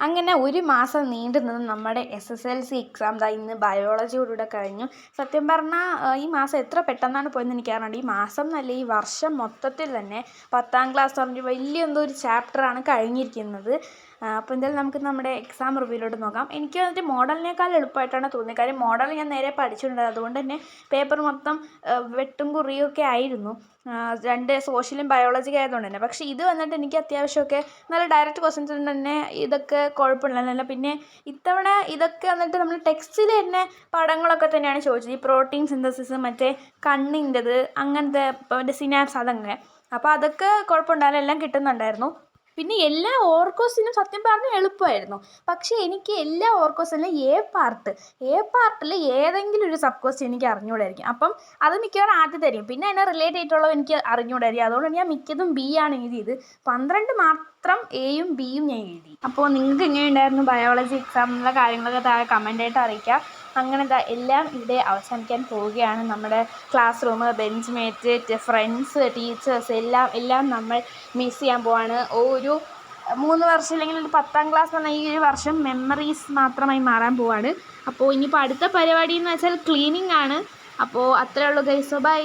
അങ്ങനെ ഒരു മാസം നീണ്ടു നിന്ന് നമ്മുടെ SSLC എക്സാം ഇന്ന് ബയോളജിയോടുകൂടെ കഴിഞ്ഞു. സത്യം പറഞ്ഞാൽ ഈ മാസം എത്ര പെട്ടെന്നാണ് പോയെന്ന് എനിക്കറിയണ്ട. ഈ മാസം എന്നല്ല, ഈ വർഷം മൊത്തത്തിൽ തന്നെ 10ാം ക്ലാസ് പറഞ്ഞ് വലിയ എന്തോ ഒരു ചാപ്റ്ററാണ് കഴിഞ്ഞിരിക്കുന്നത്. അപ്പോൾ എന്തായാലും നമുക്ക് നമ്മുടെ എക്സാം റിവ്യൂലോട്ട് നോക്കാം. എനിക്ക് വന്നിട്ട് മോഡലിനേക്കാൾ എളുപ്പമായിട്ടാണ് തോന്നിയത്. കാര്യം മോഡൽ ഞാൻ നേരെ പഠിച്ചിട്ടുണ്ട്, അതുകൊണ്ട് തന്നെ പേപ്പർ മൊത്തം വെട്ടും കുറിയും ഒക്കെ ആയിരുന്നു. 2 സോഷ്യലും ബയോളജിയും ആയതുകൊണ്ട് തന്നെ. പക്ഷേ ഇത് വന്നിട്ട് എനിക്ക് അത്യാവശ്യമൊക്കെ നല്ല ഡയറക്റ്റ് ക്വസ്റ്റ്യൻസ് തന്നെ ഇതൊക്കെ കുഴപ്പമില്ല. പിന്നെ ഇത്തവണ ഇതൊക്കെ വന്നിട്ട് നമ്മൾ ടെക്സ്റ്റിൽ തന്നെ പടങ്ങളൊക്കെ തന്നെയാണ് ചോദിച്ചത്. ഈ പ്രോട്ടീൻ സിന്തസിസ്, മറ്റേ കണ്ണിൻ്റെത്, അങ്ങനത്തെ മറ്റേ സിനാപ്സ്, അതങ്ങനെ. അപ്പോൾ അതൊക്കെ കുഴപ്പമുണ്ടാവില്ല, എല്ലാം കിട്ടുന്നുണ്ടായിരുന്നു. പിന്നെ എല്ലാ ഓർക്കോസിനും സത്യം പറഞ്ഞാൽ എളുപ്പമായിരുന്നു. പക്ഷേ എനിക്ക് എല്ലാ ഓർക്കോസിലും എ പാർട്ടിൽ ഏതെങ്കിലും ഒരു സബ് ക്വസ്റ്റ്യൻ എനിക്ക് അറിഞ്ഞുകൂടായിരിക്കും. അപ്പം അത് മിക്കവാറും ആദ്യത്തായിരിക്കും. പിന്നെ അതിനെ റിലേറ്റ് ചെയ്തിട്ടുള്ളത് എനിക്ക് അറിഞ്ഞുകൂടായിരിക്കും. അതുകൊണ്ട് ഞാൻ മിക്കതും B ആണ് എഴുതിയത്. 12 മാത്രം Aയും Bയും ഞാൻ എഴുതി. അപ്പോൾ നിങ്ങൾക്ക് എങ്ങനെയുണ്ടായിരുന്നു ബയോളജി എക്സാം എന്നുള്ള കാര്യങ്ങളൊക്കെ താഴെ കമൻ്റായിട്ട് അറിയിക്കുക. അങ്ങനെ എല്ലാം ഇവിടെ അവസാനിക്കാൻ പോവുകയാണ്. നമ്മുടെ class room, bench mate, friends, teachers എല്ലാം നമ്മൾ മിസ് ചെയ്യാൻ പോവാണ്. ഒരു 3 വർഷം അല്ലെങ്കിൽ ഒരു 10ാം ക്ലാസ് പറഞ്ഞാൽ ഈ ഒരു വർഷം മെമ്മറീസ് മാത്രമായി മാറാൻ പോവാണ്. അപ്പോൾ ഇനിയിപ്പോൾ അടുത്ത പരിപാടി എന്ന് വെച്ചാൽ ക്ലീനിങ് ആണ്. അപ്പോൾ അത്രേ ഉള്ളൂ ഗൈസ്. ബൈ.